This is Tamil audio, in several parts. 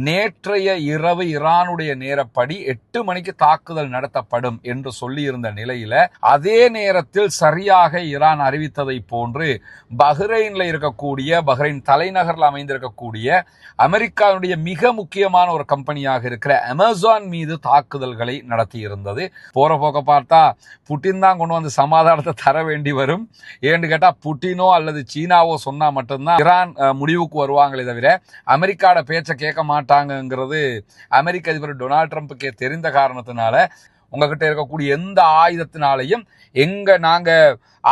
நேற்றைய இரவு ஈரானுடைய நேரப்படி 8 மணிக்கு தாக்குதல் நடத்தப்படும் என்று சொல்லியிருந்த நிலையில அதே நேரத்தில் சரியாக ஈரான் அறிவித்ததை போன்று பஹ்ரைன்ல இருக்கக்கூடிய பஹ்ரைன் தலைநகரில் அமைந்திருக்கக்கூடிய அமெரிக்காவுடைய மிக முக்கியமான ஒரு கம்பெனியாக இருக்கிற அமேசான் மீது தாக்குதல்களை நடத்தியிருந்தது. போற போக்க பார்த்தா புட்டின் தான் கொண்டு வந்து சமாதானத்தை தர வேண்டி வரும். ஏன்னு கேட்டா புட்டினோ அல்லது சீனாவோ சொன்னா மட்டும்தான் ஈரான் முடிவுக்கு வருவாங்களே தவிர அமெரிக்காவோட பேச்சை கேட்க மாட்டாங்கிறது அமெரிக்க அதிபர் டொனால்ட் ட்ரம்ப்புக்கே தெரிந்த காரணத்தினால உங்ககிட்ட இருக்கக்கூடிய எந்த ஆயுதத்தினாலையும் நாங்க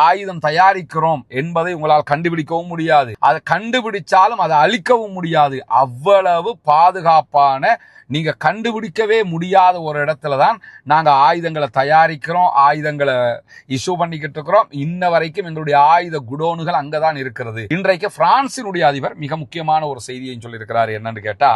ஆயுதம் தயாரிக்கிறோம் என்பதை உங்களால் கண்டுபிடிக்கவும் முடியாது. அதை கண்டுபிடிச்சாலும் அதை அழிக்கவும் முடியாது. அவ்வளவு பாதுகாப்பான நீங்க கண்டுபிடிக்கவே முடியாத ஒரு இடத்துல தான் நாங்க ஆயுதங்களை தயாரிக்கிறோம், ஆயுதங்களை இஷ்யூ பண்ணிக்கிட்டு இருக்கிறோம். இன்ன வரைக்கும் எங்களுடைய ஆயுத குடோனுகள் அங்கதான் இருக்கிறது. இன்றைக்கு பிரான்சினுடைய அதிபர் மிக முக்கியமான ஒரு செய்தியை சொல்லியிருக்கிறார். என்னன்னு கேட்டா,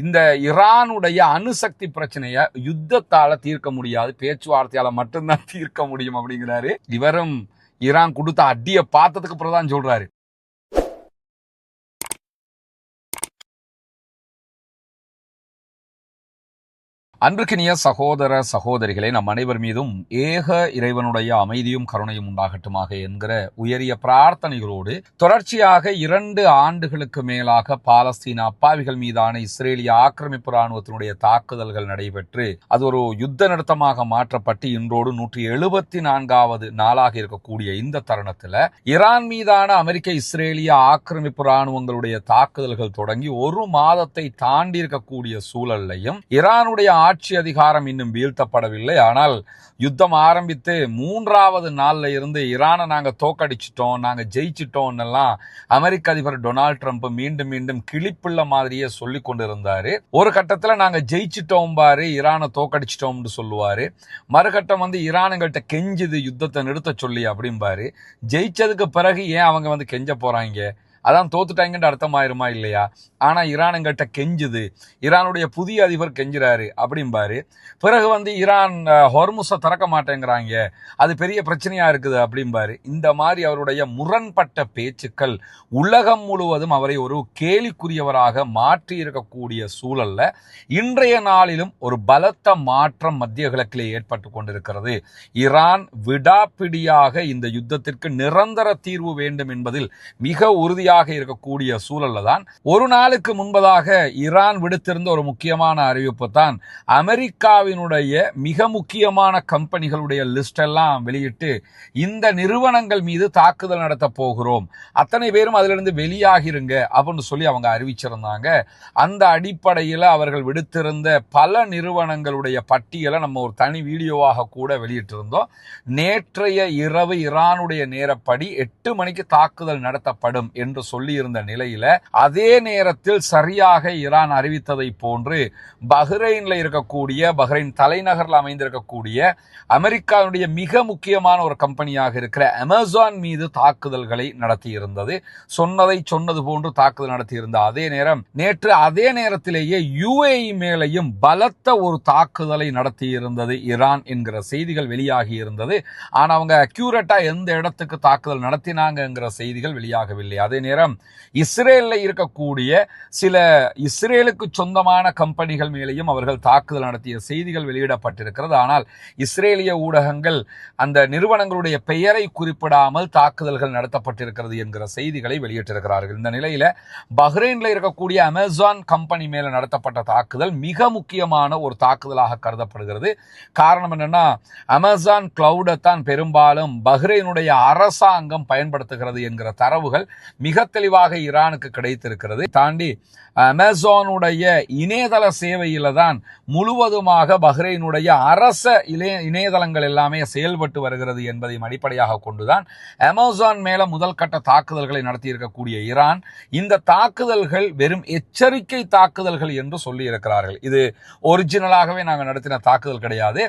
இந்த ஈரானுடைய அணுசக்தி பிரச்சனையை யுத்தத்தால தீர்க்க முடியாது, பேச்சுவார்த்தையால மட்டும்தான் தீர்க்க முடியும் அப்படிங்கிறாரு. இவரும் ஈரான் கொடுத்த அடியை பார்த்ததுக்கு அப்புறம் தான் சொல்றாரு. அன்பிற்கினிய சகோதர சகோதரிகளை, நம் அனைவர் மீதும் ஏக இறைவனுடைய அமைதியும் கருணையும் உண்டாகட்டுமாக என்கிற உயரிய பிரார்த்தனைகளோடு தொடர்ச்சியாக 2 ஆண்டுகளுக்கு மேலாக பாலஸ்தீன அப்பாவிகள் மீதான இஸ்ரேலிய ஆக்கிரமிப்பு ராணுவத்தினுடைய தாக்குதல்கள் நடைபெற்று அது ஒரு யுத்த நிறுத்தமாக மாற்றப்பட்டு இன்றோடு 174வது நாளாக இருக்கக்கூடிய இந்த தருணத்தில் ஈரான் மீதான அமெரிக்க இஸ்ரேலிய ஆக்கிரமிப்பு ராணுவங்களுடைய தாக்குதல்கள் தொடங்கி 1 மாதத்தை தாண்டி இருக்கக்கூடிய சூழலையும் ஈரானுடைய ஆட்சி அதிகாரம் இன்னும் வீழ்த்தப்படவில்லை. ஆனால் யுத்தம் ஆரம்பித்து 3வது நாள்ல இருந்து ஈரானை நாங்க தோக்கடிச்சிட்டோம், நாங்க ஜெயிச்சிட்டோம் எல்லாம் அமெரிக்க அதிபர் டொனால்ட் ட்ரம்ப் மீண்டும் மீண்டும் கிளிப்புள்ள மாதிரியே சொல்லி கொண்டிருந்தாரு. ஒரு கட்டத்துல நாங்க ஜெயிச்சிட்டோம் பாரு, ஈரானை தோக்கடிச்சிட்டோம்னு சொல்லுவாரு. மறுகட்டம் ஈரானுங்கள்ட்ட கெஞ்சுது யுத்தத்தை நிறுத்த சொல்லி அப்படிம்பாரு. ஜெயிச்சதுக்கு பிறகு ஏன் அவங்க கெஞ்ச போறாங்க, அதான் தோத்துட்டாங்கன்னு அர்த்தமாயிருமா இல்லையா? ஆனா ஈரானுங்கிட்ட கெஞ்சுது, ஈரானுடைய புதிய அதிபர் கெஞ்சுறாரு அப்படிம்பாரு. பிறகு ஈரான் ஹொர்முஸை திறக்க மாட்டேங்கிறாங்க, அது பெரிய பிரச்சனையா இருக்குது அப்படிம்பாரு. இந்த மாதிரி அவருடைய முரண்பட்ட பேச்சுக்கள் உலகம் முழுவதும் அவரை ஒரு கேலிக்குரியவராக மாற்றி இருக்கக்கூடிய சூழல்ல இன்றைய நாளிலும் ஒரு பலத்த மாற்றம் மத்திய கிழக்கிலே ஏற்பட்டு கொண்டிருக்கிறது. ஈரான் விடாப்பிடியாக இந்த யுத்தத்திற்கு நிரந்தர தீர்வு வேண்டும் என்பதில் மிக உறுதியாக இருக்கக்கூடிய சூழல்ல தான் ஒரு நாளுக்கு முன்பதாக ஈரான் விடுத்திருந்த ஒரு முக்கியமான அறிவிப்பு தான் அமெரிக்காவினுடைய மிக முக்கியமான கம்பெனிகளுடைய லிஸ்ட் எல்லாம் வெளியிட்டு இந்த நிறுவனங்கள் மீது தாக்குதல் நடத்த போகிறோம், அத்தனை பேரும் அதிலிருந்து வெளியாகிருங்க அப்படின்னு சொல்லி அவங்க அறிவிச்சிருந்தாங்க. அந்த அடிப்படையில் அவர்கள் விடுத்திருந்த பல நிறுவனங்களுடைய பட்டியலை நம்ம ஒரு தனி வீடியோவாக கூட வெளியிட்டிருந்தோம். நேற்றைய இரவு ஈரானுடைய நேரப்படி 8 மணிக்கு தாக்குதல் நடத்தப்படும் என்று சொல்லியிருந்த நிலையில அதே நேரத்தில் சரியாக ஈரான் அறிவித்ததை போன்று பஹ்ரைன்ல இருக்கக்கூடிய பஹ்ரைன் தலைநகரில் அமைந்திருக்கக்கூடிய அமெரிக்காவுடைய மிக முக்கியமான ஒரு கம்பெனியாக இருக்கிற அமேசான் மீது தாக்குதல்களை நடத்தியிருந்தது. சொன்னது போன்று தாக்குதல் நடத்தியிருந்த அதே நேரம் நேற்று அதே நேரத்திலேயே UAE மேலையும் பலத்த ஒரு தாக்குதலை நடத்தியிருந்தது ஈரான் என்கிற செய்திகள் வெளியாகி இருந்தது. ஆனா அவங்க அக்யூரேட்டா எந்த இடத்துக்கு தாக்குதல் நடத்தினாங்கிற செய்திகள் வெளியாகவில்லை. அதே நேரம் இஸ்ரேல்ல இருக்கக்கூடிய சில இஸ்ரேலுக்கு சொந்தமான கம்பெனிகள் மேலேயும் அவர்கள் தாக்குதல் நடத்திய செய்திகள் வெளியிடப்பட்டிருக்கிறது. ஆனால் இஸ்ரேலிய ஊடகங்கள் அந்த நிறுவனங்களுடைய பெயரை குறிப்பிடாமல் தாக்குதல்கள் நடத்தப்பட்டிருக்கிறது என்கிற செய்திகளை வெளியிட்டிருக்கிறார்கள். இந்த நிலையில பஹ்ரைன்ல இருக்கக்கூடிய அமேசான் கம்பெனி மேல நடத்தப்பட்ட தாக்குதல் மிக முக்கியமான ஒரு தாக்குதலாக கருதப்படுகிறது. காரணம் என்னன்னா, அமேசான் கிளவுடை தான் பெரும்பாலும் பஹ்ரைனுடைய அரசாங்கம் பயன்படுத்துகிறது என்கிற தரவுகள் மிக தெளிவாக ஈரானுக்கு கிடைத்திருக்கிறது. தாண்டி அமேசானுடைய இணையதள சேவையில தான் முழுவதுமாக பஹ்ரைனுடைய அரச இணையதளங்கள் எல்லாமே செயல்பட்டு வருகிறது என்பதை அடிப்படையாக கொண்டுதான் அமேசான் மேல முதல் கட்ட தாக்குதல்களை நடத்தி இருக்கக்கூடிய ஈரான் இந்த தாக்குதல்கள் வெறும் எச்சரிக்கை தாக்குதல்கள் என்று சொல்லி இருக்கிறார்கள். இது ஒரிஜினலாகவே நாங்கள் நடத்தின தாக்குதல் கிடையாது,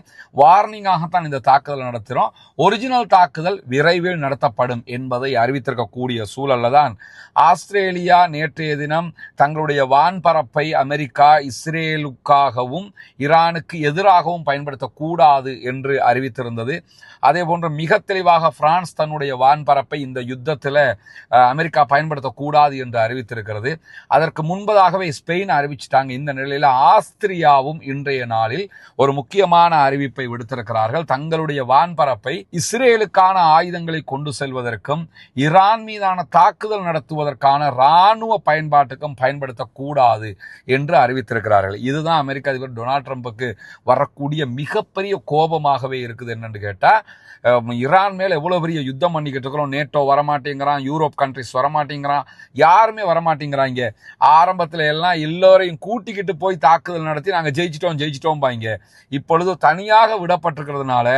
வார்னிங்காகத்தான் இந்த தாக்குதல் நடத்துகிறோம், ஒரிஜினல் தாக்குதல் விரைவில் நடத்தப்படும் என்பதை அறிவித்திருக்கக்கூடிய சூழல்ல தான் ஆஸ்திரேலியா நேற்றைய தினம் தங்களுடைய வான்பரப்பை அமெரிக்கா இஸ்ரேலுக்காகவும் ஈரானுக்கு எதிராகவும் பயன்படுத்தக்கூடாது என்று அறிவித்திருந்தது. அதே போன்று மிக தெளிவாக பிரான்ஸ் தன்னுடைய வான்பரப்பை இந்த யுத்தத்தில் அமெரிக்கா பயன்படுத்தக்கூடாது என்று அறிவித்திருக்கிறது. அதற்கு முன்பதாகவே ஸ்பெயின் அறிவிச்சிட்டாங்க. இந்த நிலையில் ஆஸ்திரியாவும் இன்றைய நாளில் ஒரு முக்கியமான அறிவிப்பை விடுத்திருக்கிறார்கள். தங்களுடைய வான்பரப்பை இஸ்ரேலுக்கான ஆயுதங்களை கொண்டு செல்வதற்கும் ஈரான் மீதான தாக்குதல் நடத்துவதற்கான இராணுவ பயன்பாட்டுக்கும் பயன்படுத்தக்கூடாது என்று அறிவித்திருக்கிறார்கள். இதுதான் அமெரிக்க அதிபர் டொனால்ட் ட்ரம்புக்கு வரக்கூடிய மிகப்பெரிய கோபமாகவே இருக்குது. என்னன்னு கேட்டா, ஈரான் மேல எவ்வளவு பெரிய யுத்தம் பண்ணிக்கிட்டு இருக்கிறோம், நேட்டோ வரமாட்டேங்கிறான், யூரோப் கண்ட்ரிஸ் வரமாட்டேங்கிறான், யாருமே வரமாட்டேங்கிறாங்க. ஆரம்பத்துல எல்லாம் எல்லோரையும் கூட்டிக்கிட்டு போய் தாக்குதல் நடத்தி நாங்க ஜெயிச்சிட்டோம் பாங்க. இப்பொழுது தனியாக விடப்பட்டிருக்கிறதுனால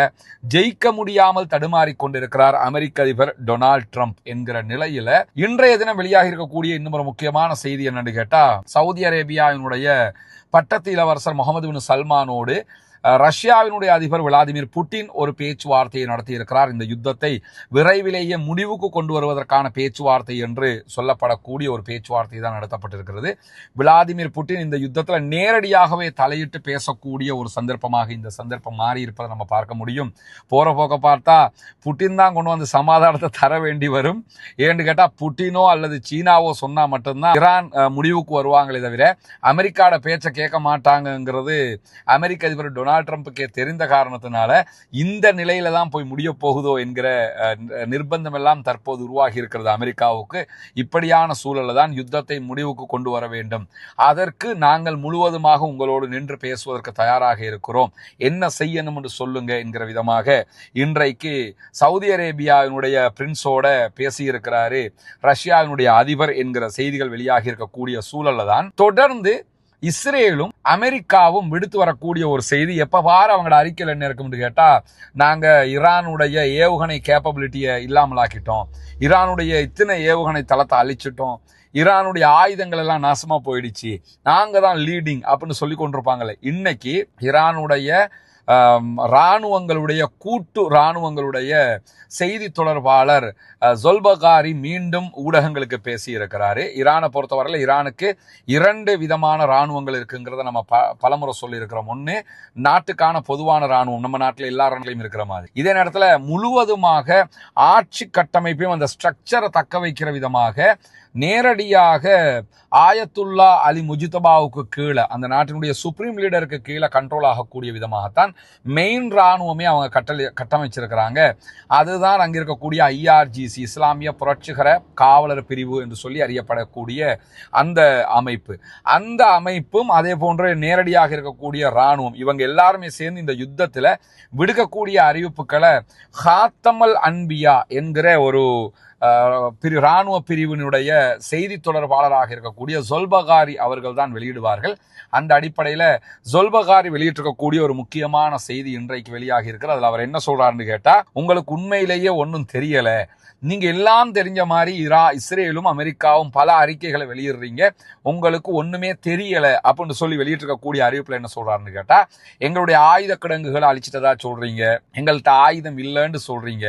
ஜெயிக்க முடியாமல் தடுமாறி கொண்டிருக்கிறார் அமெரிக்க அதிபர் டொனால்ட் ட்ரம்ப் என்கிற நிலையில இன்றைய தினம் வெளியாக இருக்கக்கூடிய இன்னும் ஒரு முக்கியமான செய்தி என்னன்னு கேட்டா, சவுதி அரேபியாவினுடைய பட்டத்து இளவரசர் முகமது பின் சல்மானோடு ரஷ்யாவினுடைய அதிபர் விளாடிமிர் புட்டின் ஒரு பேச்சுவார்த்தையை நடத்தி இருக்கிறார். இந்த யுத்தத்தை விரைவிலேயே முடிவுக்கு கொண்டு வருவதற்கான பேச்சுவார்த்தை என்று சொல்லப்படக்கூடிய ஒரு பேச்சுவார்த்தை தான் நடத்தப்பட்டிருக்கிறது. விளாடிமிர் புட்டின் இந்த யுத்தத்தில் நேரடியாகவே தலையிட்டு பேசக்கூடிய ஒரு சந்தர்ப்பமாக இந்த சந்தர்ப்பம் மாறி இருப்பதை நம்ம பார்க்க முடியும். போற போக்க பார்த்தா புட்டின் தான் கொண்டு வந்து சமாதானத்தை தர வேண்டி வரும். ஏன்னு கேட்டா, புட்டினோ அல்லது சீனாவோ சொன்னா மட்டும்தான் ஈரான் முடிவுக்கு வருவாங்களே தவிர அமெரிக்காவோட பேச்சை கேட்க மாட்டாங்கிறது அமெரிக்க அதிபர் டொனால்ட் ட்ரம்புக்கே தெரிந்த காரணத்தினால இந்த நிலையில தான் போய் முடிய போகுதோ என்கிற நிர்பந்தம் எல்லாம் தற்போது உருவாகி இருக்கிறது அமெரிக்காவுக்கு. இப்படியான சூழல்ல தான் யுத்தத்தை முடிவுக்கு கொண்டு வர வேண்டும். அதற்கு நாங்கள் முழுவதுமாக உங்களோடு நின்று பேசுவதற்கு தயாராக இருக்கிறோம், என்ன செய்யணும் என்று சொல்லுங்க என்கிற விதமாக இன்றைக்கு சவுதி அரேபியாவினுடைய பிரின்ஸோட பேசியிருக்கிறாரு ரஷ்யாவினுடைய அதிபர் என்கிற செய்திகள் வெளியாகி இருக்கக்கூடிய சூழல்ல தான் தொடர்ந்து இஸ்ரேலும் அமெரிக்காவும் விடுத்து வரக்கூடிய ஒரு செய்தி. எப்ப பாரு அவங்களோட அறிக்கையில் என்ன இருக்கும்னு கேட்டா, நாங்க ஈரானுடைய ஏவுகணை கேப்பபிலிட்டியை இல்லாமலாக்கிட்டோம், ஈரானுடைய இத்தனை ஏவுகணை தளத்தை அழிச்சிட்டோம், ஈரானுடைய ஆயுதங்கள் எல்லாம் நாசமா போயிடுச்சு, நாங்க தான் லீடிங் அப்படின்னு சொல்லி கொண்டிருப்பாங்களே. இன்னைக்கு ஈரானுடைய இராணுவங்களுடைய கூட்டு இராணுவங்களுடைய செய்தி தொடர்பாளர் ஜொல்பகாரி மீண்டும் ஊடகங்களுக்கு பேசி இருக்கிறாரு. ஈரானை பொறுத்தவரையில் ஈரானுக்கு 2 விதமான இராணுவங்கள் இருக்குங்கிறத நம்ம பலமுறை சொல்லி இருக்கிறோம். ஒன்று நாட்டுக்கான பொதுவான இராணுவம், நம்ம நாட்டில் எல்லா இராணுவங்களையும் இருக்கிற மாதிரி. இதே நேரத்தில் முழுவதுமாக ஆட்சி கட்டமைப்பையும் அந்த ஸ்ட்ரக்சரை தக்க வைக்கிற விதமாக நேரடியாக ஆயத்துல்லா அலி முஜிதபாவுக்கு கீழே, அந்த நாட்டினுடைய சுப்ரீம் லீடருக்கு கீழே கண்ட்ரோல் ஆகக்கூடிய விதமாகத்தான் மெயின் இராணுவமே அவங்க கட்டமைச்சிருக்கிறாங்க. அதுதான் அங்கே இருக்கக்கூடிய IRGC, இஸ்லாமிய புரட்சிகர காவலர் பிரிவு என்று சொல்லி அறியப்படக்கூடிய அந்த அமைப்பு. அந்த அமைப்பும் அதே போன்று நேரடியாக இருக்கக்கூடிய இராணுவம், இவங்க எல்லாருமே சேர்ந்து இந்த யுத்தத்தில் விடுக்கக்கூடிய அறிவிப்புகளை ஹாத்தமல் அன்பியா என்கிற ஒரு இராணுவ பிரிவினுடைய செய்தி தொடர்பாளராக இருக்கக்கூடிய ஜொல்பகாரி அவர்கள் தான் வெளியிடுவார்கள். அந்த அடிப்படையில் ஜொல்பகாரி வெளியிட்டிருக்கக்கூடிய ஒரு முக்கியமான செய்தி இன்றைக்கு வெளியாகி இருக்கிறது. அதில் அவர் என்ன சொல்றாருன்னு கேட்டா, உங்களுக்கு உண்மையிலேயே ஒன்றும் தெரியல, நீங்க எல்லாம் தெரிஞ்ச மாதிரி இஸ்ரேலும் அமெரிக்காவும் பல அறிக்கைகளை வெளியிடுறீங்க, உங்களுக்கு ஒண்ணுமே தெரியல அப்படின்னு சொல்லி வெளியிட்டிருக்கக்கூடிய அறிவிப்புல என்ன சொல்றாருன்னு கேட்டா, எங்களுடைய ஆயுத கிடங்குகளை அழிச்சிட்டதா சொல்றீங்க, எங்கள்கிட்ட ஆயுதம் இல்லைன்னு சொல்றீங்க,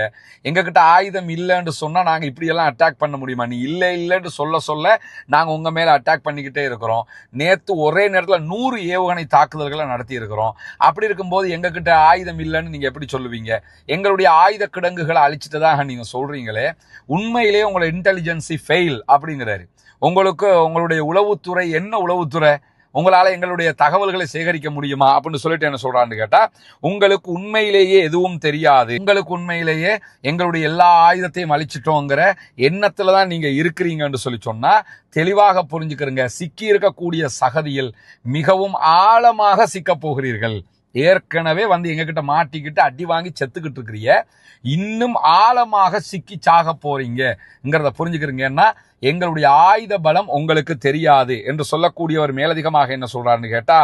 எங்ககிட்ட ஆயுதம் இல்லைன்னு சொன்னா நாங்க இப்படி எல்லாம் அட்டாக் பண்ண முடியுமா? நீ இல்லைன்னு சொல்ல நாங்க உங்க மேல அட்டாக் பண்ணிக்கிட்டே இருக்கிறோம். நேத்து ஒரே நேரத்துல 100 ஏவுகணை தாக்குதல்களை நடத்தி இருக்கிறோம். அப்படி இருக்கும்போது எங்ககிட்ட ஆயுதம் இல்லைன்னு நீங்க எப்படி சொல்லுவீங்க? எங்களுடைய ஆயுத கிடங்குகளை அழிச்சிட்டதாக நீங்க சொல்றீங்களே, உண்மையிலேயே உங்களை இன்டெலிஜென்சி ஃபெயில் அப்படிங்கிறாரு. உங்களுடைய உளவுத்துறை என்ன உளவுத்துறை? உங்களால எங்களுடைய தகவல்களை சேகரிக்க முடியுமா அப்படின்னு சொல்லிட்டு என்ன சொல்றான்னு கேட்டா, உங்களுக்கு உண்மையிலேயே எதுவும் தெரியாது, உங்களுக்கு உண்மையிலேயே எங்களுடைய எல்லா ஆயுதத்தையும் அழிச்சிட்டோங்கிற எண்ணத்துலதான் நீங்க இருக்கிறீங்கன்னு சொல்லி சொன்னா தெளிவாக புரிஞ்சுக்கிறீங்க. சிக்கி இருக்கக்கூடிய சகதியில் மிகவும் ஆழமாக சிக்க போகிறீர்கள். ஏற்கனவே வந்து எங்ககிட்ட மாட்டிக்கிட்டு அடி வாங்கி செத்துக்கிட்டு இருக்கிறீங்க, இன்னும் ஆழமாக சிக்கி சாக போறீங்கிறத புரிஞ்சுக்கிறீங்கன்னா எங்களுடைய ஆயுத பலம் உங்களுக்கு தெரியாது என்று சொல்லக்கூடியவர் மேலதிகமாக என்ன சொல்றாருன்னு கேட்டா,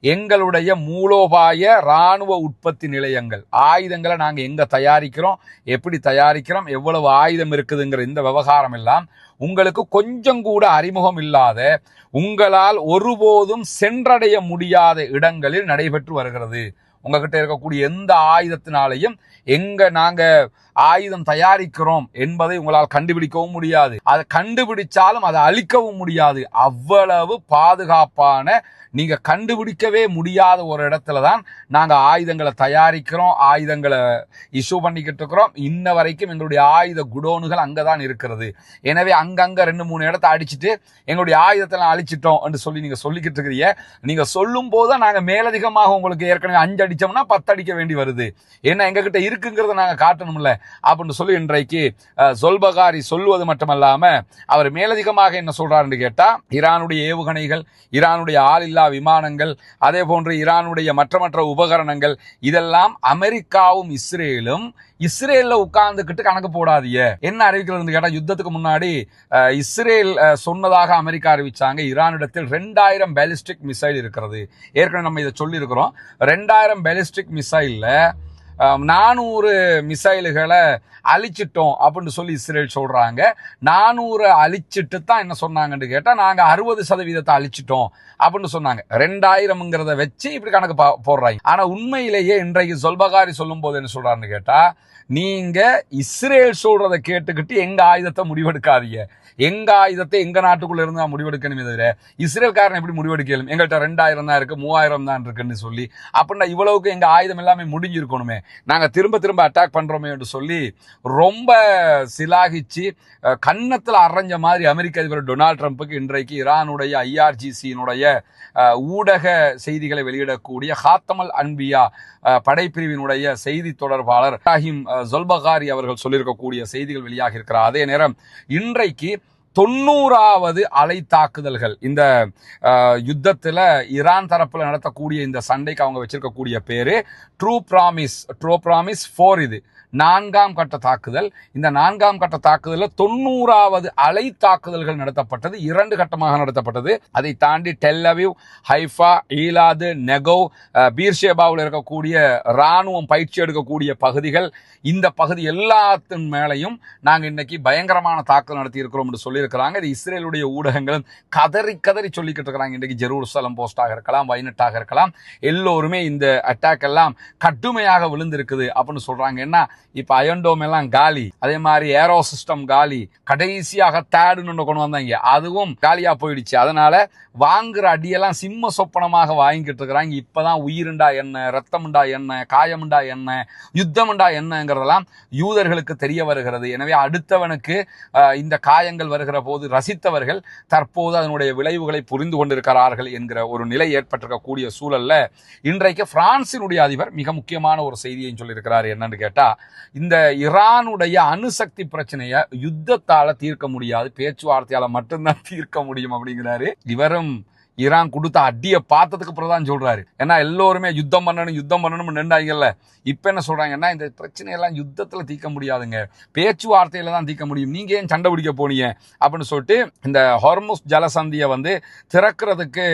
எங்களுடைய மூலோபாய இராணுவ உற்பத்தி நிலையங்கள், ஆயுதங்களை நாங்க எங்க தயாரிக்கிறோம், எப்படி தயாரிக்கிறோம், எவ்வளவு ஆயுதம் இருக்குதுங்கிற இந்த விவகாரம் எல்லாம் உங்களுக்கு கொஞ்சம் கூட அறிமுகம் இல்லாத, உங்களால் ஒருபோதும் சென்றடைய முடியாத இடங்களில் நடைபெற்று வருகிறது. உங்ககிட்ட இருக்கக்கூடிய எந்த ஆயுதத்தினாலையும் நாங்க ஆயுதம் தயாரிக்கிறோம் என்பதை உங்களால் கண்டுபிடிக்கவும் முடியாது. அதை கண்டுபிடிச்சாலும் அதை அழிக்கவும் முடியாது. அவ்வளவு பாதுகாப்பான, நீங்க கண்டுபிடிக்கவே முடியாத ஒரு இடத்துல தான் நாங்க ஆயுதங்களை தயாரிக்கிறோம், ஆயுதங்களை இஷ்யூ பண்ணிக்கிட்டு இருக்கிறோம். இன்ன வரைக்கும் எங்களுடைய ஆயுத குடோனுகள் அங்கதான் இருக்கிறது. எனவே அங்கங்க 2-3 இடத்தை அடிச்சுட்டு எங்களுடைய ஆயுதத்தை அழிச்சிட்டோம் என்று சொல்லி நீங்க சொல்லிக்கிட்டு இருக்கிறீங்க. நீங்க சொல்லும் போது நாங்க மேலதிகமாக உங்களுக்கு ஏற்கனவே 5 அடிச்சோம்னா 10 அடிக்க வேண்டி வருது. ஏன்னா எங்க கிட்ட இருக்குங்கிறத நாங்க காட்டணும்ல அப்படின்னு சொல்லி இன்றைக்கு ஜொல்பகாரி சொல்லுவது மட்டுமல்லாம அவர் மேலதிகமாக என்ன சொல்றாருன்னு கேட்டா, ஈரானுடைய ஏவுகணைகள், ஈரானுடைய ஆளில்லா விமானங்கள், அதே போன்று ஈரானுடைய மற்ற உபகரணங்கள், இதெல்லாம் அமெரிக்காவும் இஸ்ரேல்ல உட்கார்ந்துக்கிட்டு கணக்கு போடாதீங்க. என்ன அறிவிக்கிறது கேட்டா, யுத்தத்துக்கு முன்னாடி இஸ்ரேல் சொன்னதாக அமெரிக்கா அறிவிச்சாங்க, ஈரானிடத்தில் 2000 பேலிஸ்டிக் மிசைல் இருக்கிறது. ஏற்கனவே நம்ம இதை சொல்லி இருக்கிறோம். 2000 பேலிஸ்டிக் மிசைல்ல 400 மிசைல்களை அழிச்சிட்டோம் அப்படின்னு சொல்லி இஸ்ரேல் சொல்றாங்க. 400 அழிச்சிட்டு தான் என்ன சொன்னாங்கன்னு கேட்டா, நாங்க 60% அழிச்சிட்டோம் அப்படின்னு சொன்னாங்க. 2000ங்கிறத வச்சு இப்படி கணக்கு போடுறாங்க. ஆனா உண்மையிலேயே இன்றைக்கு ஜொல்பகாரி சொல்லும் போது என்ன சொல்றாருன்னு கேட்டா, நீங்க இஸ்ரேல் சொல்றதை கேட்டுக்கிட்டு எங்க ஆயுதத்தை முடிவெடுக்காதீங்க. எங்க ஆயுதத்தை எங்க நாட்டுக்குள்ள இருந்து நான் முடிவெடுக்கணுமே தவிர இஸ்ரேல்காரன் எப்படி முடிவெடுக்கலும், எங்கள்கிட்ட 2000 தான் இருக்கு, 3000 தான் இருக்குன்னு சொல்லி, அப்படின்னா இவ்வளவுக்கு எங்க ஆயுதம் எல்லாமே முடிஞ்சிருக்கணுமே, நாங்க திரும்ப அட்டாக் பண்றோமே என்று சொல்லி ரொம்ப சிலாகிச்சு கன்னத்துல அரைஞ்ச மாதிரி அமெரிக்க அதிபர் டொனால்ட் ட்ரம்ப்புக்கு இன்றைக்கு ஈரானுடைய IRGC-னுடைய ஊடக செய்திகளை வெளியிடக்கூடிய ஹாத்தமல் அன்பியா படைப்பிரிவினுடைய செய்தி தொடர்பாளர் இப்ராஹிம் ஜொல்பகாரி அவர்கள் சொல்லியிருக்கக்கூடிய செய்திகள் வெளியாக இருக்கிறார். அதே நேரம் இன்றைக்கு 90வது அலை தாக்குதல்கள் இந்த யுத்தத்தில் ஈரான் தரப்புல நடத்தக்கூடிய இந்த சண்டைக்கு அவங்க வச்சிருக்கக்கூடிய பேரு ட்ரூ ப்ராமிஸ் 4. இது 4ஆம் கட்ட தாக்குதல். இந்த 4ஆம் கட்ட தாக்குதலில் 90வது அலை தாக்குதல்கள் நடத்தப்பட்டது. 2 கட்டமாக நடத்தப்பட்டது. அதை தாண்டி டெல் அவீவ், ஹைஃபா, ஈலாது, நெகோவ், பீர்ஷேபாவில் இருக்கக்கூடிய இராணுவம் பயிற்சி எடுக்கக்கூடிய பகுதிகள், இந்த பகுதி எல்லாத்தின் மேலையும் நாங்கள் இன்னைக்கு பயங்கரமான தாக்குதல் நடத்தி இருக்கிறோம் என்று சொல்லியிருக்கிறாங்க. இது இஸ்ரேலுடைய ஊடகங்களும் கதறி சொல்லிக்கிட்டு இருக்கிறாங்க. இன்றைக்கு ஜெருசலம் போஸ்டாக இருக்கலாம், வைனட்டாக இருக்கலாம், எல்லோருமே இந்த அட்டாக் எல்லாம் கடுமையாக விழுந்திருக்குது அப்படின்னு சொல்றாங்க. என்ன இப்ப அயன்டோம் எல்லாம் காலி, அதே மாதிரி ஏரோ சிஸ்டம் காலி, கடைசியாக தேடுன்னு கொண்டு வந்தாங்க, அதுவும் காலியா போயிடுச்சு. அதனால வாங்குற அடியெல்லாம் சிம்ம சொப்பனமாக வாங்கிட்டு இருக்கிறாங்க. இப்பதான் உயிருண்டா என்ன, ரத்தமுண்டா என்ன, காயமுண்டா என்ன, யுத்தமுண்டா என்னங்கிறதெல்லாம் யூதர்களுக்கு தெரிய வருகிறது. எனவே அடுத்தவனுக்கு இந்த காயங்கள் வருகிற போது ரசித்தவர்கள் தற்போது அதனுடைய விளைவுகளை புரிந்து கொண்டிருக்கிறார்கள் என்கிற ஒரு நிலை ஏற்பட்டிருக்கக்கூடிய சூழல்ல இன்றைக்கு பிரான்சினுடைய அதிபர் மிக முக்கியமான ஒரு செய்தியை சொல்லியிருக்கிறார். என்னன்னு கேட்டா, இந்த ஈரானுடைய அணுசக்தி பிரச்சனையை யுத்தத்தால தீர்க்க முடியாது, பேச்சுவார்த்தையால மட்டும்தான் தீர்க்க முடியும் அப்படிங்கிறாரு. இவரும் ஈரான் கொடுத்த அடியை பார்த்ததுக்கு அப்புறம் தான் சொல்றாரு. ஏன்னா எல்லோருமே யுத்தம் பண்ணணும் நின்றாங்கல்ல. இப்ப என்ன சொல்றாங்கன்னா, இந்த பிரச்சனையெல்லாம் யுத்தத்துல தீர்க்க முடியாதுங்க, பேச்சுவார்த்தையில தான் தீர்க்க முடியும், நீங்க ஏன் சண்டை பிடிக்க போனீங்க அப்படின்னு சொல்லிட்டு இந்த ஹொர்முஸ் ஜலசந்தியை திறக்கிறதுக்கு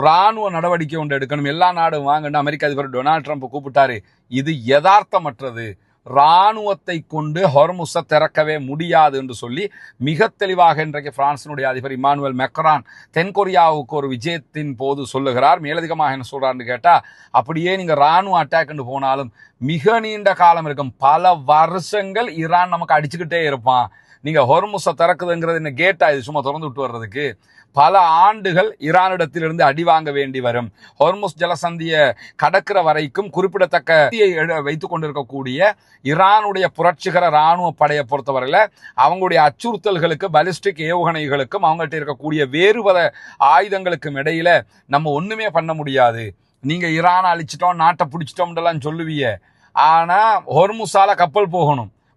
ராணுவ நடவடிக்கை ஒன்று எடுக்கணும், எல்லா நாடும் வாங்கன்னு அமெரிக்க அதிபர் டொனால்ட் ட்ரம்ப் கூப்பிட்டாரு. இது யதார்த்தமற்றது, ராணுவத்தை கொண்டு ஹொர்முஸை திறக்கவே முடியாது என்று சொல்லி மிக தெளிவாக இன்றைக்கு பிரான்சினுடைய அதிபர் இமானுவேல் மேக்ரான் தென்கொரியாவுக்கு ஒரு விஜயத்தின் போது சொல்லுகிறார். மேலதிகமாக என்ன சொல்றாருன்னு கேட்டா, அப்படியே நீங்க ராணுவ அட்டாக்னு போனாலும் மிக நீண்ட காலம் இருக்கும், பல வருஷங்கள் ஈரான் நமக்கு அடிச்சுக்கிட்டே இருப்பான். நீங்க ஹொர்முஸை திறக்குதுங்கிறது என்ன கேட்டா, இது சும்மா திறந்து விட்டு வர்றதுக்கு பல ஆண்டுகள் ஈரானிடத்திலிருந்து அடி வாங்க வேண்டி வரும். ஹொர்முஸ் ஜலசந்தியை கடக்கிற வரைக்கும் குறிப்பிடத்தக்க வைத்துக் கொண்டிருக்கக்கூடிய ஈரானுடைய புரட்சிகர ராணுவ படையை பொறுத்தவரையில அவங்களுடைய அச்சுறுத்தல்களுக்கு, பலிஸ்டிக் ஏவுகணைகளுக்கும் அவங்கள்ட்ட இருக்கக்கூடிய வேறுபல ஆயுதங்களுக்கும் இடையில நம்ம ஒண்ணுமே பண்ண முடியாது. நீங்க ஈரானை அழிச்சிட்டோம், நாட்டை பிடிச்சிட்டோம்லாம் சொல்லுவீங்க, ஆனா ஹொர்முஸால கப்பல்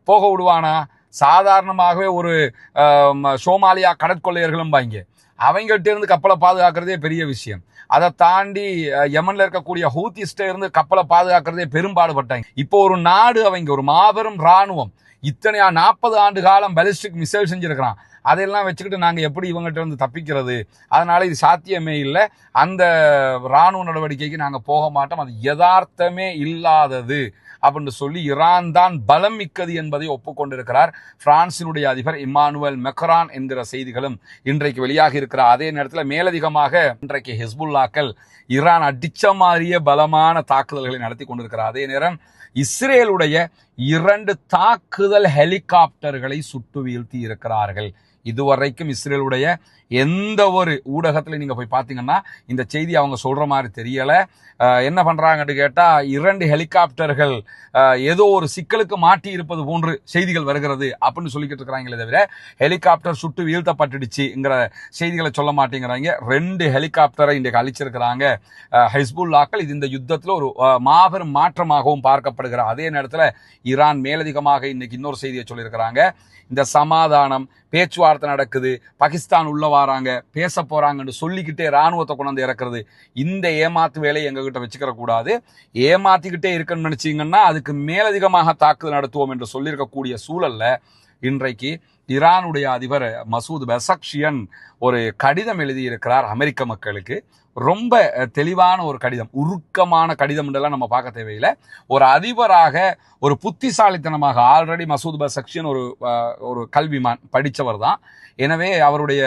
போக விடுவானா? சாதாரணமாகவே ஒரு சோமாலியா கடற்கொள்ளையர்களும் பாங்க, அவங்கள்ட்ட இருந்து கப்பலை பாதுகாக்கிறதே பெரிய விஷயம். அதை தாண்டி யமன்ல இருக்கக்கூடிய ஹூத்திஸ்ட இருந்து கப்பலை பாதுகாக்கிறதே பெரும்பாடுபட்டாங்க. இப்போ ஒரு நாடு, அவங்க ஒரு மாபெரும் ராணுவம், இத்தனையா 40 ஆண்டு காலம் பாலிஸ்டிக் மிசைல் செஞ்சிருக்கிறான், அதெல்லாம் வச்சுக்கிட்டு நாங்கள் எப்படி இவங்ககிட்ட தப்பிக்கிறது? அதனால இது சாத்தியமே இல்லை, அந்த இராணுவ நடவடிக்கைக்கு நாங்கள் போக மாட்டோம், அது யதார்த்தமே இல்லாதது அப்படின்னு சொல்லி ஈரான் தான் பலம் மிக்கது என்பதை ஒப்புக்கொண்டிருக்கிறார் பிரான்சினுடைய அதிபர் இம்மானுவேல் மெக்ரான் என்கிற செய்திகளும் இன்றைக்கு வெளியாக இருக்கிறார். அதே நேரத்தில் மேலதிகமாக இன்றைக்கு ஹிஸ்புல்லாக்கள் ஈரான் அடிச்ச மாதிரியே பலமான தாக்குதல்களை நடத்தி கொண்டிருக்கிறார். அதே நேரம் இஸ்ரேலுடைய 2 தாக்குதல் ஹெலிகாப்டர்களை சுட்டு வீழ்த்தி இருக்கிறார்கள். இதுவரைக்கும் இஸ்ரேலுடைய எந்த ஒரு ஊடகத்துல நீங்க போய் பாத்தீங்கன்னா இந்த செய்தி அவங்க சொல்ற மாதிரி தெரியல. என்ன பண்றாங்கன்னு கேட்டா 2 ஹெலிகாப்டர்கள் ஏதோ ஒரு சிக்கலுக்கு மாட்டி இருப்பது போன்று செய்திகள் வருகிறது அப்படின்னு சொல்லிக்கிட்டு இருக்கிறாங்களே தவிர ஹெலிகாப்டர் சுட்டு வீழ்த்தப்பட்டுடுச்சுங்கிற செய்திகளை சொல்ல மாட்டேங்கிறாங்க. 2 ஹெலிகாப்டரை இன்றைக்கு அழிச்சிருக்கிறாங்க ஹிஸ்புல்லாக்கள். இது இந்த யுத்தத்தில் ஒரு மாபெரும் மாற்றமாகவும் பார்க்கப்படுகிற அதே நேரத்தில் ஈரான் மேலதிகமாக இன்னைக்கு இன்னொரு செய்தியை சொல்லியிருக்கிறாங்க. இந்த சமாதானம் பேச்சுவார்த்தை நடக்குது, பாகிஸ்தான் உள்ள வராங்க, பேச போறாங்கன்னு சொல்லிக்கிட்டே ராணுவத்தை கொண்டாந்து இறக்குறது, இந்த ஏமாத்து வேலையை எங்ககிட்ட வச்சுக்கிற கூடாது. ஏமாத்திக்கிட்டே இருக்குன்னு நினைச்சீங்கன்னா அதுக்கு மேலதிகமாக தாக்குதல் நடத்துவோம் என்று சொல்லியிருக்கக்கூடிய சூழல்ல இன்றைக்கு ஈரானுடைய அதிபர் மசூத் பெசக்ஷியன் ஒரு கடிதம் எழுதியிருக்கிறார் அமெரிக்க மக்களுக்கு. ரொம்ப தெளிவான ஒரு கடிதம், உருக்கமான கடிதம் என்றெல்லாம் நம்ம பார்க்க தேவையில்லை. ஒரு அதிபராக ஒரு புத்திசாலித்தனமாக ஆல்ரெடி மசூத் பெசக்ஷியன் ஒரு கல்விமான் படித்தவர் தான். எனவே அவருடைய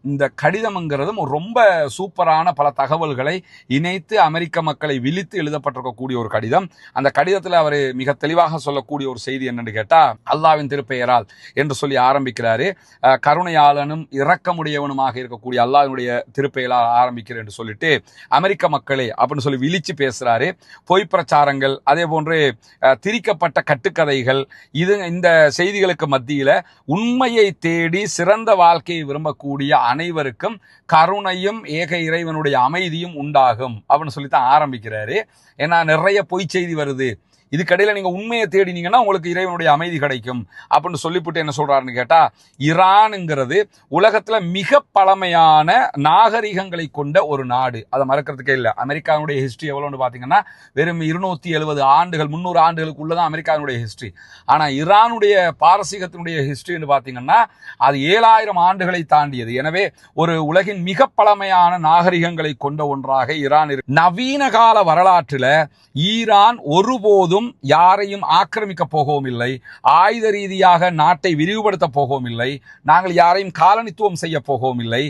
இந்த கடிதம்ங்கிறதும் ரொம்ப சூப்பரான பல தகவல்களை இணைத்து அமெரிக்க மக்களை விழித்து எழுதப்பட்டிருக்கக்கூடிய ஒரு கடிதம். அந்த கடிதத்தில் அவர் மிக தெளிவாக சொல்லக்கூடிய ஒரு செய்தி என்னன்னு கேட்டா, அல்லாவின் திருப்பெயரால் என்று சொல்லி ஆரம்பிக்கிறாரு. கருணையாளனும் இரக்கமுடையவனுமாக இருக்கக்கூடிய அல்லாஹ்வினுடைய திருப்பெயரால் ஆரம்பிக்கிறேன் என்று சொல்லிட்டு அமெரிக்க மக்களே அப்படின்னு சொல்லி விழிச்சு பேசுறாரு. பொய் பிரச்சாரங்கள், அதே போன்று திரிக்கப்பட்ட கட்டுக்கதைகள், இந்த செய்திகளுக்கு மத்தியில உண்மையை தேடி சிறந்த வாழ்க்கையை விரும்பக்கூடிய அனைவருக்கும் கருணையும் ஏக இறைவனுடைய அமைதியும் உண்டாகும் அப்படின்னு சொல்லித்தான் ஆரம்பிக்கிறாரு. ஏன்னா நிறைய பொய் செய்தி வருது, இதுக்கடையில் நீங்க உண்மையை தேடினீங்கன்னா உங்களுக்கு இறைவனுடைய அமைதி கிடைக்கும் அப்படின்னு சொல்லிவிட்டு என்ன சொல்றாருன்னு கேட்டா, ஈரான்ங்கிறது உலகத்துல மிக பழமையான நாகரிகங்களை கொண்ட ஒரு நாடு, அதை மறக்கிறதுக்கே இல்லை. அமெரிக்காவுடைய ஹிஸ்டரி எவ்வளோன்னு பாத்தீங்கன்னா வெறும் 270 ஆண்டுகள் 300 ஆண்டுகளுக்குள்ளதான் அமெரிக்காவுடைய ஹிஸ்டரி. ஆனா ஈரானுடைய பாரசீகத்தினுடைய ஹிஸ்டரின்னு பாத்தீங்கன்னா அது 7000 ஆண்டுகளை தாண்டியது. எனவே ஒரு உலகின் மிக பழமையான நாகரிகங்களை கொண்ட ஒன்றாக ஈரான் இருக்கு. நவீன கால வரலாற்றுல ஈரான் ஒருபோதும் யாரையும் ஆக்கிரமிக்க போகவும் இல்லை, ஆயுத ரீதியாக நாட்டை விரிவுபடுத்த போகவும் இல்லை, நாங்கள் யாரையும் காலனித்துவம் செய்ய போகவும் இல்லை,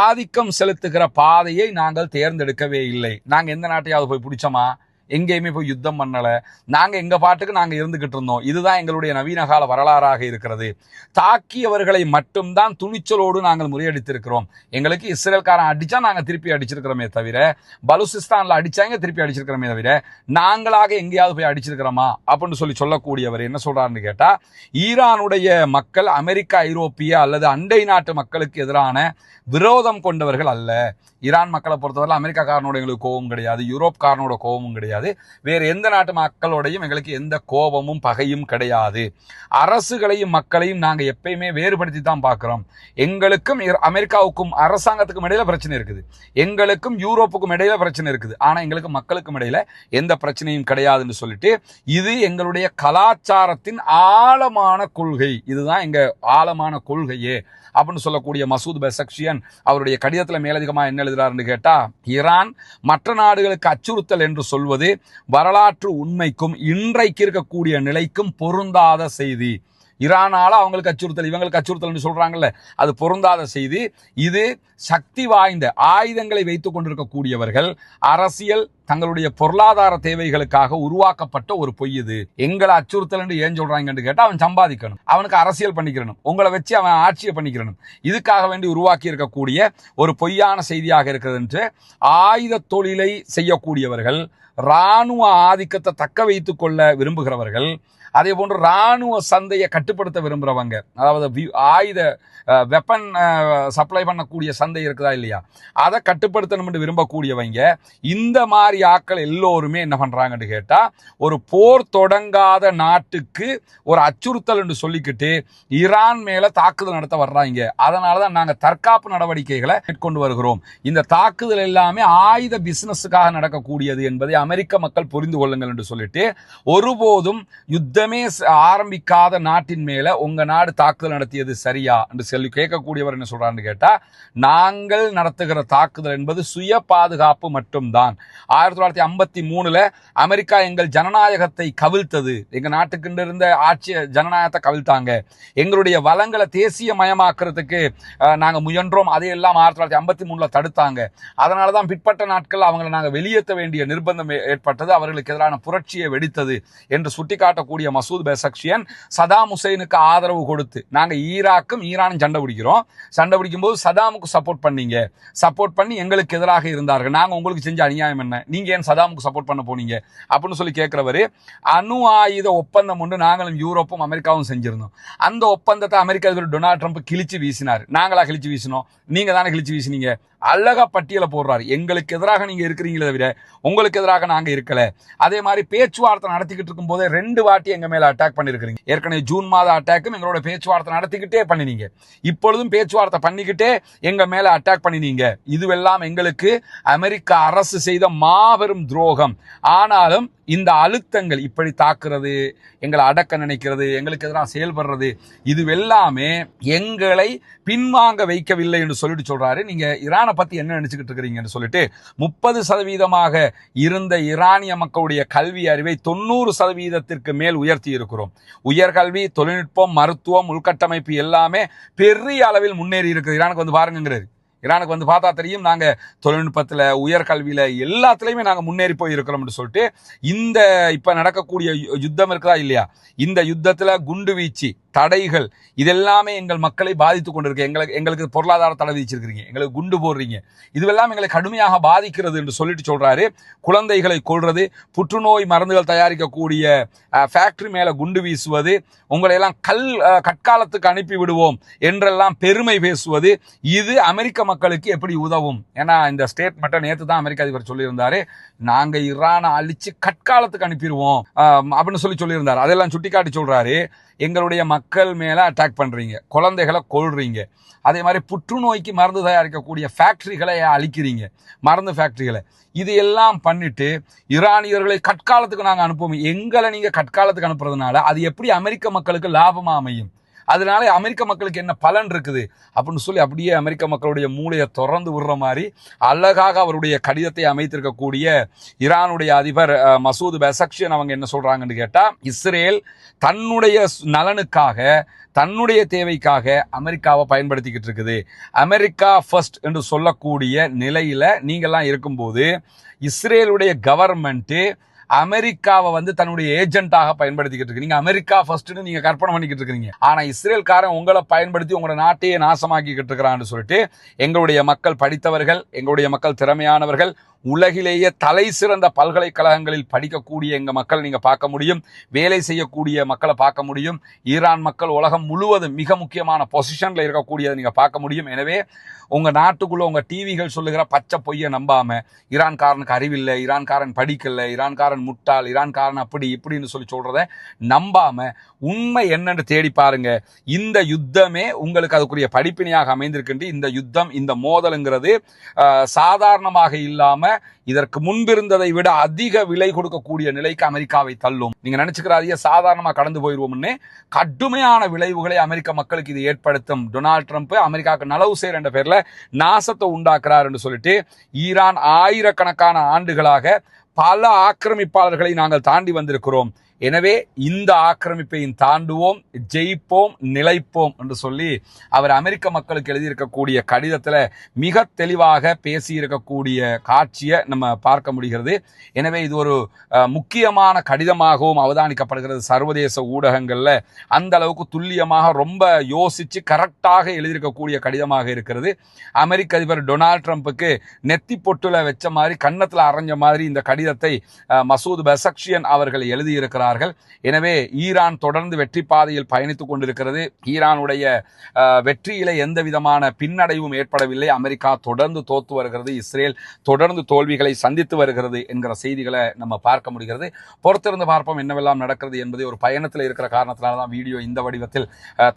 ஆதிக்கம் செலுத்துகிற பாதையை நாங்கள் தேர்ந்தெடுக்கவே இல்லை. நாங்க எந்த நாட்டையாவது போய் பிடிச்சோமா? எங்கேயுமே போய் யுத்தம் பண்ணல. நாங்க எங்க பாட்டுக்கு நாங்க இருந்துகிட்டு இருந்தோம். இதுதான் எங்களுடைய நவீன கால வரலாறாக இருக்கிறது. தாக்கியவர்களை மட்டும்தான் துணிச்சலோடு நாங்கள் முறியடித்திருக்கிறோம். எங்களுக்கு இஸ்ரேல்காரன் அடிச்சா நாங்க திருப்பி அடிச்சிருக்கிறோமே தவிர, பலுசிஸ்தான்ல அடிச்சாங்க திருப்பி அடிச்சிருக்கிறோமே தவிர, நாங்களாக எங்கேயாவது போய் அடிச்சிருக்கிறோமா அப்படின்னு சொல்லக்கூடியவர் என்ன சொல்றாருன்னு கேட்டா, ஈரானுடைய மக்கள் அமெரிக்கா, ஐரோப்பிய அல்லது அண்டை நாட்டு மக்களுக்கு எதிரான விரோதம் கொண்டவர்கள் அல்ல. ஈரான் மக்களை பொறுத்தவரை அமெரிக்காக்காரனோட எங்களுக்கு கோபம் கிடையாது, யூரோப்காரனோட கோபமும் கிடையாது, வேறு எந்த நாட்டு மக்களோடையும் எங்களுக்கு எந்த கோபமும் பகையும் கிடையாது. அரசுகளையும் மக்களையும் நாங்கள் எப்பயுமே வேறுபடுத்தி தான் பார்க்கிறோம். எங்களுக்கும் அமெரிக்காவுக்கும் அரசாங்கத்துக்கும் இடையில பிரச்சனை இருக்குது, எங்களுக்கும் யூரோப்புக்கும் இடையில பிரச்சனை இருக்குது, ஆனா எங்களுக்கு மக்களுக்கும் இடையில எந்த பிரச்சனையும் கிடையாதுன்னு சொல்லிட்டு, இது எங்களுடைய கலாச்சாரத்தின் ஆழமான கொள்கை, இதுதான் எங்க ஆழமான கொள்கையே அப்படின்னு சொல்லக்கூடிய மசூத் பெசக்ஷியன் அவருடைய கடிதத்தில் மேலதிகமாக என்ன எழுதுறாருன்னு கேட்டா, ஈரான் மற்ற நாடுகளுக்கு அச்சுறுத்தல் என்று சொல்வது வரலாற்று உண்மைக்கும் இன்றைக்கு இருக்கக்கூடிய நிலைக்கும் பொருந்தாத செய்தி. ஈரானால அவங்களுக்கு அச்சுறுத்தல், இவங்களுக்கு அச்சுறுத்தல் சொல்றாங்கல்ல, அது பொருந்தாத செய்தி. இது சக்தி வாய்ந்த ஆயுதங்களை வைத்துக் கொண்டிருக்கக்கூடியவர்கள் அரசியல் தங்களுடைய பொருளாதார தேவைகளுக்காக உருவாக்கப்பட்ட ஒரு பொய். இது எங்களை அச்சுறுத்தல் என்று ஏன் சொல்றாங்கன்னு கேட்டா, அவன் சம்பாதிக்கணும், அவனுக்கு அரசியல் பண்ணிக்கிறணும், உங்களை வச்சு அவன் ஆட்சியை பண்ணிக்கிறணும், இதுக்காக வேண்டி உருவாக்கி இருக்கக்கூடிய ஒரு பொய்யான செய்தியாக இருக்கிறது என்று ஆயுத தொழிலை செய்யக்கூடியவர்கள், இராணுவ ஆதிக்கத்தை தக்க வைத்துக் கொள்ள விரும்புகிறவர்கள், அதே போன்று இராணுவ சந்தையை கட்டுப்படுத்த விரும்புறவங்க, அதாவது ஆயுத வெப்பன் சப்ளை பண்ணக்கூடிய சந்தை இருக்குதா இல்லையா, அதை கட்டுப்படுத்தணும் என்று விரும்பக்கூடியவங்க, இந்த மாதிரி ஆட்கள் எல்லோருமே என்ன பண்றாங்கன்னு கேட்டா, ஒரு போர் தொடங்காத நாட்டுக்கு ஒரு அச்சுறுத்தல் என்று சொல்லிக்கிட்டு ஈரான் மேல தாக்குதல் நடத்த வர்றாங்க. அதனாலதான் நாங்க தற்காப்பு நடவடிக்கைகளை மேற்கொண்டு வருகிறோம். இந்த தாக்குதல் எல்லாமே ஆயுத பிசினஸுக்காக நடக்கக்கூடியது என்பதை அமெரிக்க மக்கள் புரிந்து கொள்ளுங்கள் என்று சொல்லிட்டு, ஒருபோதும் யுத்த யுத்தமே ஆரம்பிக்காத நாட்டின் மேல உங்க நாடு தாக்குதல் நடத்தியது சரியா என்று சொல்லி கேட்கக்கூடியவர் என்ன சொல்றாருன்னு கேட்டா, நாங்கள் நடத்துகிற தாக்குதல் என்பது சுய பாதுகாப்பு மட்டும்தான். 1953 அமெரிக்கா எங்கள் ஜனநாயகத்தை கவிழ்த்தது, எங்க நாட்டுக்கு இருந்த ஆட்சி ஜனநாயகத்தை கவிழ்த்தாங்க, எங்களுடைய வளங்களை தேசிய மயமாக்குறதுக்கு நாங்க முயன்றோம், அதையெல்லாம் 1953 தடுத்தாங்க. அதனாலதான் பிற்பட்ட நாட்கள் அவங்களை நாங்க வெளியேற்ற வேண்டிய நிர்பந்தம் ஏற்பட்டது, அவர்களுக்கு எதிரான புரட்சியை வெடித்தது என்று சுட்டிக்காட்டக்கூடிய மசூத் பெசக்ஷியன் சதாம் ஹுசைனுக்கு ஆதரவு கொடுத்து, நாங்க ஈராக்கும் ஈரானும் சண்டை பிடிக்கும் போது சதாமுக்கு சப்போர்ட் பண்ணி எங்களுக்கு எதிராக இருந்தார்கள், நாங்க உங்களுக்கு செஞ்ச அநியாயம் என்ன, நீங்க ஏன் சதாமுக்கு சப்போர்ட் பண்ண போனீங்க அப்படின்னு சொல்லி கேட்கிறவரு, அணு ஆயுத ஒப்பந்தம் ஒன்று நாங்களும் யூரோப்பும் அமெரிக்காவும் செஞ்சிருந்தோம், அந்த ஒப்பந்தத்தை அமெரிக்க அதிபர் டொனால்ட் ட்ரம்ப் கிழிச்சு வீசினார், நாங்களா கிழிச்சு வீசினோம், நீங்க தானே கிழிச்சு வீசினீங்க, அழகா பட்டியலை போடுறாரு, எங்களுக்கு எதிராக நீங்க இருக்கிறீங்களே தவிர உங்களுக்கு எதிராக நாங்க இருக்கல. அதே மாதிரி பேச்சுவார்த்தை நடத்திக்கிட்டு இருக்கும் போதே 2 வாட்டி எங்க மேல அட்டாக் பண்ணிருக்கீங்க, ஏற்கனவே ஜூன் மாத அட்டாக்கும் எங்களோட பேச்சுவார்த்தை நடத்திக்கிட்டே பண்ணினீங்க, இப்பொழுதும் பேச்சுவார்த்தை பண்ணிக்கிட்டே எங்க மேல அட்டாக் பண்ணினீங்க, இதுவெல்லாம் எங்களுக்கு அமெரிக்க அரசு செய்த மாபெரும் துரோகம். ஆனாலும் இந்த அழுத்தங்கள், இப்படி தாக்குறது, எங்களை அடக்க நினைக்கிறது, எங்களுக்கு எதிராக செயல்படுறது, இதுவெல்லாமே எங்களை பின்வாங்க வைக்கவில்லை என்று சொல்லிட்டு சொல்றாரு. நீங்க ஈரானை பத்தி என்ன நினைச்சுக்கிட்டு இருக்கிறீங்கன்னு சொல்லிட்டு, 30% இருந்த ஈரானிய மக்களுடைய கல்வி அறிவை 90% மேல் உயர்த்தி இருக்கிறோம். உயர்கல்வி, தொழில்நுட்பம், மருத்துவம், உள்கட்டமைப்பு எல்லாமே பெரிய அளவில் முன்னேறி இருக்குது. ஈரானுக்கு வந்து பாருங்கிறாரு. ஈரானுக்கு வந்து பார்த்தா தெரியும், நாங்க தொழில்நுட்பத்துல, உயர்கல்வியில எல்லாத்துலயுமே நாங்க முன்னேறி போய் இருக்கிறோம்னு சொல்லிட்டு, இந்த இப்ப நடக்கக்கூடிய யுத்தம் இருக்குதா இல்லையா, இந்த யுத்தத்துல குண்டு வீச்சு, தடைகள், இதெல்லாமே எங்கள் மக்களை பாதித்து கொண்டிருக்கு, எங்களுக்கு பொருளாதார தடை விதிச்சிருக்கிறீங்க, எங்களுக்கு குண்டு போடுறீங்க, இதுவெல்லாம் எங்களை கடுமையாக பாதிக்கிறது என்று சொல்லிட்டு சொல்றாரு. குழந்தைகளை கொல்றது, புற்றுநோய் மருந்துகள் தயாரிக்கக்கூடிய ஃபேக்டரி மேல குண்டு வீசுவது, உங்களை எல்லாம் கற்காலத்துக்கு அனுப்பி விடுவோம் என்றெல்லாம் பெருமை பேசுவது, இது அமெரிக்க மக்களுக்கு எப்படி உதவும்? ஏன்னா இந்த ஸ்டேட்மெண்ட்டை நேற்று தான் அமெரிக்க அதிபர் சொல்லியிருந்தாரு, நாங்க ஈரானை அழிச்சு கற்காலத்துக்கு அனுப்பிடுவோம் அப்படின்னு சொல்லியிருந்தாரு. அதெல்லாம் சுட்டிக்காட்டி சொல்றாரு, எங்களுடைய மக்கள் மேல அட்டாக் பண்றீங்க, குழந்தைகளை கொல்றீங்க, அதே மாதிரி புற்றுநோய்க்கு மருந்து தயாரிக்கக்கூடிய ஃபேக்டரிகளை அழிக்கிறீங்க, மருந்து ஃபேக்டரிகளை, இது எல்லாம் பண்ணிட்டு ஈரானியர்களை கற்காலத்துக்கு நாங்க அனுப்புவோம். எங்களை நீங்க கற்காலத்துக்கு அனுப்புறதுனால அது எப்படி அமெரிக்க மக்களுக்கு லாபமா அமையும்? அதனால அமெரிக்க மக்களுக்கு என்ன பலன் இருக்குது அப்படின்னு சொல்லி அப்படியே அமெரிக்க மக்களுடைய மூளையை திறந்து விடுற மாதிரி அழகாக அவருடைய கடிதத்தை அமைத்திருக்கக்கூடிய ஈரானுடைய அதிபர் மசூத் பெசக்ஷியன் அவங்க என்ன சொல்றாங்கன்னு கேட்டா, இஸ்ரேல் தன்னுடைய நலனுக்காக, தன்னுடைய தேவைக்காக அமெரிக்காவை பயன்படுத்திக்கிட்டு இருக்குது. அமெரிக்கா ஃபர்ஸ்ட் என்று சொல்லக்கூடிய நிலையில நீங்கெல்லாம் இருக்கும்போது இஸ்ரேலுடைய கவர்மெண்ட் அமெரிக்காவை வந்து தன்னுடைய ஏஜென்ட்டாக பயன்படுத்திக்கிட்டு இருக்கு. நீங்க அமெரிக்கா ஃபர்ஸ்ட்னு நீங்க கற்பனை பண்ணிக்கிட்டு இருக்கீங்க, ஆனா இஸ்ரேல்காரன் உங்களை பயன்படுத்தி உங்களோட நாட்டையே நாசமாக்கிக்கிட்டு இருக்கிறான்னு சொல்லிட்டு, எங்களுடைய மக்கள் படித்தவர்கள், எங்களுடைய மக்கள் திறமையானவர்கள், உலகிலேயே தலை சிறந்த பல்கலைக்கழகங்களில் படிக்கக்கூடிய எங்க மக்கள் நீங்க பார்க்க முடியும், வேலை செய்யக்கூடிய மக்களை பார்க்க முடியும். ஈரான் மக்கள் உலகம் முழுவதும் மிக முக்கியமான பொசிஷன்ல இருக்கக்கூடியதை நீங்க பார்க்க முடியும். எனவே உங்க நாட்டுக்குள்ள உங்க டிவிகள் சொல்லுகிற பச்சை பொய்யை நம்பாம, ஈரான்காரனுக்கு அறிவில்லை, ஈரான்காரன் படிக்கல, ஈரான்காரன் முட்டாள், ஈரான்காரன் அப்படி இப்படின்னு சொல்றத நம்பாம உண்மை என்னன்னு தேடி பாருங்க. இந்த யுத்தமே உங்களுக்கு அதுக்குரிய படிப்பினையாக அமைந்திருக்கின்ற இந்த யுத்தம், இந்த மோதலுங்கிறது சாதாரணமாக இல்லாம இதற்கு முன்பிருந்ததை விட அதிக விலை கொடுக்கக்கூடிய நிலைக்கு அமெரிக்காவை தள்ளும். நீங்க நினைச்சுக்கிறாதீங்க சாதாரணமா கடந்து போயிருவோம்னு, கடுமையான விளைவுகளை அமெரிக்க மக்களுக்கு இது ஏற்படுத்தும். டொனால்ட் ட்ரம்ப் அமெரிக்காவுக்கு நலவு செய்யற என்ற பேர்ல நாசத்தை உண்டாக்குறார் என்று சொல்லிட்டு, ஈரான் ஆயிரக்கணக்கான ஆண்டுகளாக பல ஆக்கிரமிப்பாளர்களை நாங்கள் தாண்டி வந்திருக்கிறோம், எனவே இந்த ஆக்கிரமிப்பையும் தாண்டுவோம், ஜெயிப்போம், நிலைப்போம் என்று சொல்லி அவர் அமெரிக்க மக்களுக்கு எழுதியிருக்கக்கூடிய கடிதத்தில் மிக தெளிவாக பேசியிருக்கக்கூடிய காட்சியை நம்ம பார்க்க முடிகிறது. எனவே இது ஒரு முக்கியமான கடிதமாகவும் அவதானிக்கப்படுகிறது. சர்வதேச ஊடகங்களில் அந்த அளவுக்கு துல்லியமாக ரொம்ப யோசித்து கரெக்டாக எழுதியிருக்கக்கூடிய கடிதமாக இருக்கிறது. அமெரிக்க அதிபர் டொனால்ட் ட்ரம்ப்புக்கு நெத்தி பொட்டுல வச்ச மாதிரி, கன்னத்தில் அரைஞ்ச மாதிரி இந்த கடிதத்தை மசூத் பெசக்ஷியன் அவர்கள் எழுதியிருக்கிறார். எனவே ஈரான் தொடர்ந்து வெற்றி பாதையில் பயணித்துக் கொண்டிருக்கிறது. ஈரானுடைய வெற்றியில எந்த விதமான பின்னடைவும் ஏற்படவில்லை. அமெரிக்கா தொடர்ந்து தோத்து வருகிறது, இஸ்ரேல் தொடர்ந்து தோல்விகளை சந்தித்து வருகிறது என்கிற செய்திகளை நம்ம பார்க்க முடிகிறது. பொறுத்திருந்து பார்ப்போம் என்னவெல்லாம் நடக்கிறது என்பதை. ஒரு பயணத்தில் இருக்கிற காரணத்தினால்தான் வீடியோ இந்த வடிவத்தில்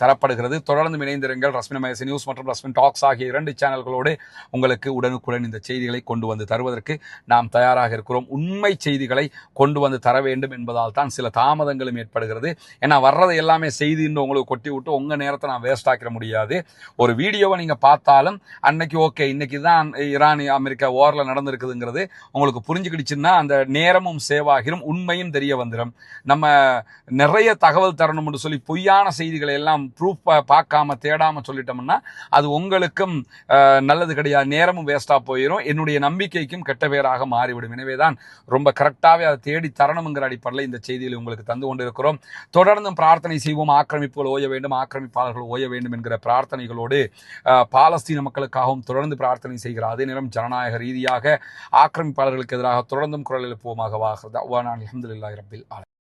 தரப்படுகிறது. தொடர்ந்து இணைந்திருங்கள். ரஸ்மின் மகேஷ் நியூஸ் மற்றும் ரஸ்மின் டாக்ஸ் ஆகிய 2 சேனல்களோடு உங்களுக்கு உடனுக்குடன் இந்த செய்திகளை கொண்டு வந்து தருவதற்கு நாம் தயாராக இருக்கிறோம். உண்மை செய்திகளை கொண்டு வந்து தர வேண்டும் என்பதால் தான் சில தாமதங்களும் ஏற்படுகிறது. ஏன்னா வர்றதை எல்லாமே செய்தின்னு உங்களுக்கு கொட்டி விட்டு உங்கள் நேரத்தை நான் வேஸ்ட் ஆக்கிட முடியாது. ஒரு வீடியோவை நீங்கள் பார்த்தாலும் அன்னைக்கு ஓகே இன்னைக்கு தான் ஈரான் அமெரிக்கா வாரில் நடந்திருக்குதுங்கிறது உங்களுக்கு புரிஞ்சுக்கிடுச்சுன்னா அந்த நேரமும் சேவ் ஆகிரும், உண்மையும் தெரிய வந்துடும். நம்ம நிறைய தகவல் தரணும்னு சொல்லி பொய்யான செய்திகளை எல்லாம் ப்ரூஃப் பார்க்காம தேடாமல் சொல்லிட்டோம்னா அது உங்களுக்கும் நல்லது கிடையாது, நேரமும் வேஸ்ட்டாக போயிடும், என்னுடைய நம்பிக்கைக்கும் கெட்ட பேராக மாறிவிடும். எனவே தான் ரொம்ப கரெக்டாகவே அதை தேடி தரணுங்கிற அடிப்படையில் இந்த செய்தியில் உங்களுக்கு தந்து கொண்டிருக்கிறோம். தொடர்ந்தும் பிரார்த்தனை செய்வோம். ஆக்கிரமிப்புகள் ஓய வேண்டும், ஆக்கிரமிப்பாளர்கள் ஓய வேண்டும் என்கிற பிரார்த்தனைகளோடு பாலஸ்தீன மக்களுக்காகவும் தொடர்ந்து பிரார்த்தனை செய்கிற அதே நேரம் ஜனநாயக ரீதியாக ஆக்கிரமிப்பாளர்களுக்கு எதிராக தொடர்ந்தும் குரல் எழுப்புவோமாக. அல்ஹம்துலில்லாஹி ரப்பில் ஆலமீன்.